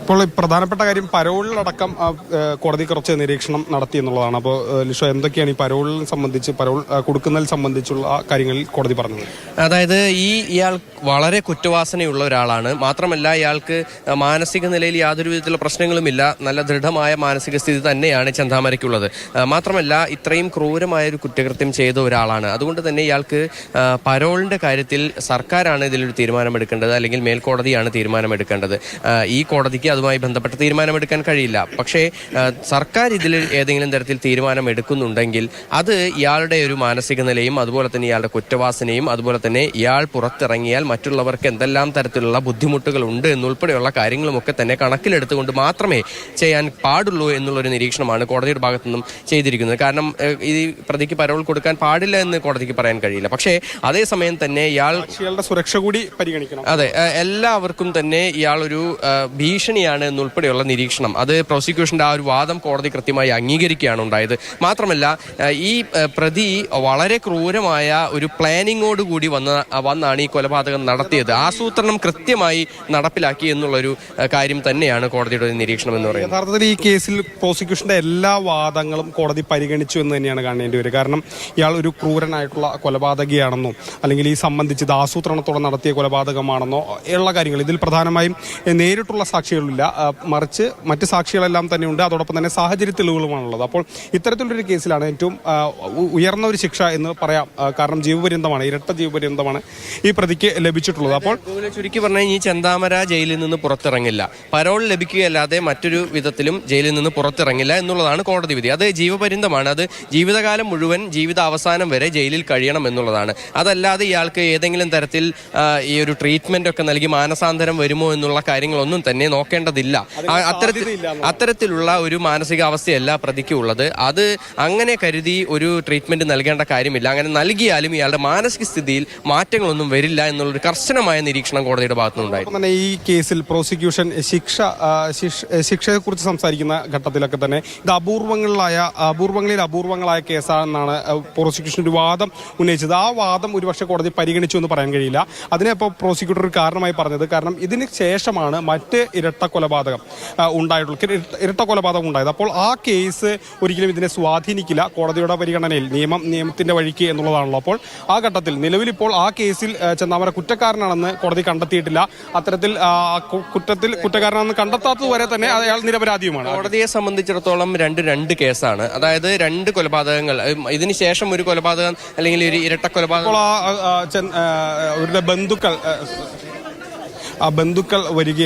ഇപ്പോൾ പ്രധാനപ്പെട്ട കാര്യം പരോളിലടക്കം കോടതി കുറച്ച് നിരീക്ഷണം നടത്തി എന്നുള്ളതാണ്. അപ്പോൾ ലിഷോ, എന്തൊക്കെയാണ് ഈ പരോളിനെ സംബന്ധിച്ച്, പരോൾ കൊടുക്കുന്നതിൽ സംബന്ധിച്ചുള്ള കാര്യങ്ങളിൽ കോടതി പറഞ്ഞത്? അതായത് ഇയാൾ വളരെ കുറ്റവാസനയുള്ള ഒരാളാണ്. മാത്രമല്ല ഇയാൾക്ക് മാനസിക നിലയിൽ യാതൊരു വിധത്തിലുള്ള പ്രശ്നങ്ങളുമില്ല. നല്ല ദൃഢമായ മാനസിക സ്ഥിതി തന്നെയാണ് ചെന്താമരയ്ക്കുള്ളത്. മാത്രമല്ല ഇത്രയും ക്രൂരമായ ഒരു കുറ്റകൃത്യം ചെയ്ത ഒരാളാണ്. അതുകൊണ്ട് തന്നെ ഇയാൾക്ക് പരോളിന്റെ കാര്യത്തിൽ സർക്കാരാണ് ഇതിലൊരു തീരുമാനമെടുക്കേണ്ടത്, അല്ലെങ്കിൽ മേൽക്കോടതിയാണ് തീരുമാനമെടുക്കേണ്ടത്. ഈ കോടതിക്ക് അതുമായി ബന്ധപ്പെട്ട തീരുമാനമെടുക്കാൻ കഴിയില്ല. പക്ഷേ സർക്കാർ ഇതിൽ ഏതെങ്കിലും തരത്തിൽ തീരുമാനം എടുക്കുന്നുണ്ടെങ്കിൽ അത് ഇയാളുടെ ഒരു മാനസിക നിലയും അതുപോലെ തന്നെ ഇയാളുടെ കുറ്റവാസനയും അതുപോലെ തന്നെ ഇയാൾ പുറത്തിറങ്ങിയാൽ മറ്റുള്ളവർക്ക് എന്തെല്ലാം തരത്തിലുള്ള ബുദ്ധിമുട്ടുകൾ ഉണ്ട് എന്നുൾപ്പെടെയുള്ള കാര്യങ്ങളുമൊക്കെ തന്നെ കണക്കിലെടുത്തുകൊണ്ട് മാത്രമേ ചെയ്യാൻ പാടുള്ളൂ എന്നുള്ളൊരു നിരീക്ഷണമാണ് കോടതിയുടെ ഭാഗത്തു നിന്നും ചെയ്തിരിക്കുന്നത്. കാരണം ഈ പ്രതിക്ക് പരോൾ കൊടുക്കാൻ പാടില്ല എന്ന് കോടതിക്ക് പറയാൻ കഴിയില്ല. പക്ഷേ അതേസമയം തന്നെ ഇയാളുടെ സുരക്ഷ കൂടി പരിഗണിക്കണം. അതെ, എല്ലാവർക്കും തന്നെ ഇയാൾ ഒരു ഭീഷണിയാണ് എന്നുൾപ്പെടെയുള്ള നിരീക്ഷണം അത് പ്രോസിക്യൂഷന്റെ ആ ഒരു വാദം കോടതി കൃത്യമായി അംഗീകരിക്കുകയാണ് ഉണ്ടായത്. മാത്രമല്ല ഈ പ്രതി വളരെ ക്രൂരമായ ഒരു പ്ലാനിങ്ങോട് കൂടി വന്നാണ് ഈ കൊലപാതകം നടത്തിയത്. ആസൂത്രണം കൃത്യമായി നടപ്പിലാക്കി എന്നുള്ളൊരു കാര്യം തന്നെയാണ് കോടതിയുടെ നിരീക്ഷണം എന്ന് പറയുന്നത്. യഥാർത്ഥത്തിൽ ഈ കേസിൽ പ്രോസിക്യൂഷന്റെ എല്ലാ വാദങ്ങളും കോടതി പരിഗണിച്ചു എന്ന് തന്നെയാണ് കാണേണ്ടി വരിക. കാരണം ഇയാൾ ഒരു ക്രൂരനായിട്ടുള്ള കൊലപാതകിയാണെന്നോ അല്ലെങ്കിൽ ഈ സംബന്ധിച്ചത് ആസൂത്രണത്തോടെ നടത്തിയ കൊലപാതകമാണെന്നോ ഉള്ള കാര്യങ്ങൾ ഇതിൽ പ്രധാനമായും നേരിട്ടുള്ള സാക്ഷികളില്ല, മറിച്ച് മറ്റ് സാക്ഷികളെല്ലാം തന്നെ ഉണ്ട്. അതോടൊപ്പം തന്നെ സാഹചര്യ തെളിവുകളുമാണുള്ളത്. അപ്പോൾ ഇത്തരത്തിലൊരു കേസിലാണ് ഏറ്റവും ഉയർന്ന ഒരു ശിക്ഷ എന്ന് പറയാം. കാരണം ജീവപര്യന്തമാണ്, ഇരട്ട ജീവപര്യന്തമാണ് ഈ പ്രതിക്ക് ലഭിച്ചിട്ടുള്ളത്. അപ്പോൾ ചുരുക്കി പറഞ്ഞാൽ ഈ ചെന്താമര ജയിലിൽ നിന്ന് പുറത്തിറങ്ങില്ല, പരോൾ ലഭിക്കുകയല്ലാതെ മറ്റൊരു വിധത്തിലും ജയിലിൽ നിന്ന് പുറത്തിറങ്ങില്ല എന്നുള്ളതാണ് കോടതി വിധി. അത് ജീവപര്യന്തമാണ്. അത് ജീവിതകാലം മുഴുവൻ, ജീവിത അവസാനം വരെ ജയിലിൽ കഴിയണം എന്നുള്ളതാണ്. അതല്ലാതെ ഇയാൾക്ക് ഏതെങ്കിലും തരത്തിൽ ഈ ഒരു ട്രീറ്റ്മെന്റ് ഒക്കെ നൽകി മാനസാന്തരം വരുമോ എന്നുള്ള കാര്യങ്ങളൊന്നും തന്നെ നോക്കേണ്ടതില്ല. അത്തരത്തിലുള്ള ഒരു മാനസികാവസ്ഥയല്ല പ്രതിക്കുള്ളത്. അത് അങ്ങനെ കരുതി ഒരു ട്രീറ്റ്മെന്റ് നൽകേണ്ട കാര്യമില്ല. അങ്ങനെ നൽകിയാലും ഇയാളുടെ മാനസിക സ്ഥിതിയിൽ മാറ്റങ്ങളൊന്നും വരില്ല എന്നുള്ളൊരു കർശനമായ നിരീക്ഷണം കോടതിയുടെ ഭാഗത്തുനിന്നുണ്ടായി. ഈ കേസിൽ പ്രോസിക്യൂഷൻ ശിക്ഷയെക്കുറിച്ച് സംസാരിക്കുന്ന ഘട്ടത്തിലൊക്കെ തന്നെ ഇത് അപൂർവങ്ങളിൽ അപൂർവങ്ങളായ കേസാണെന്നാണ് പ്രോസിക്യൂഷൻ ഒരു വാദം ഉന്നയിച്ചത്. ആ വാദം ഒരുപക്ഷെ കോടതി പരിഗണിച്ചു എന്ന് പറയാൻ കഴിയില്ല. അതിനെ ഇപ്പോൾ പ്രോസിക്യൂട്ടർ ഒരു കാരണമായി പറഞ്ഞത്, കാരണം ഇതിന് ശേഷമാണ് മറ്റ് ഇരട്ട കൊലപാതകം ഉണ്ടായത്. അപ്പോൾ ആ കേസ് ഒരിക്കലും ഇതിനെ സ്വാധീനിക്കില്ല കോടതിയുടെ പരിഗണനയിൽ, നിയമത്തിന്റെ വഴിക്ക് എന്നുള്ളതാണല്ലോ. അപ്പോൾ ആ ഘട്ടത്തിൽ നിലവിലിപ്പോൾ ആ കേസിൽ ചെന്താമര കുറ്റക്കാരനാണെന്ന് കോടതി കണ്ടെത്തിയിട്ടില്ല. അത്തരത്തിൽ കുറ്റക്കാരനാണെന്ന് കണ്ടെത്താത്തത് വരെ തന്നെ അയാൾ നിരപരാധിയുമാണ്. കോടതിയെ സംബന്ധിച്ചിടത്തോളം രണ്ട് കേസാണ്. അതായത് രണ്ട് കൊലപാതകങ്ങൾ, ഇതിന് ശേഷം ഒരു കൊലപാതകം അല്ലെങ്കിൽ ഒരു ഇരട്ട കൊലപാതകം. ബന്ധുക്കൾ വരികയാണ്.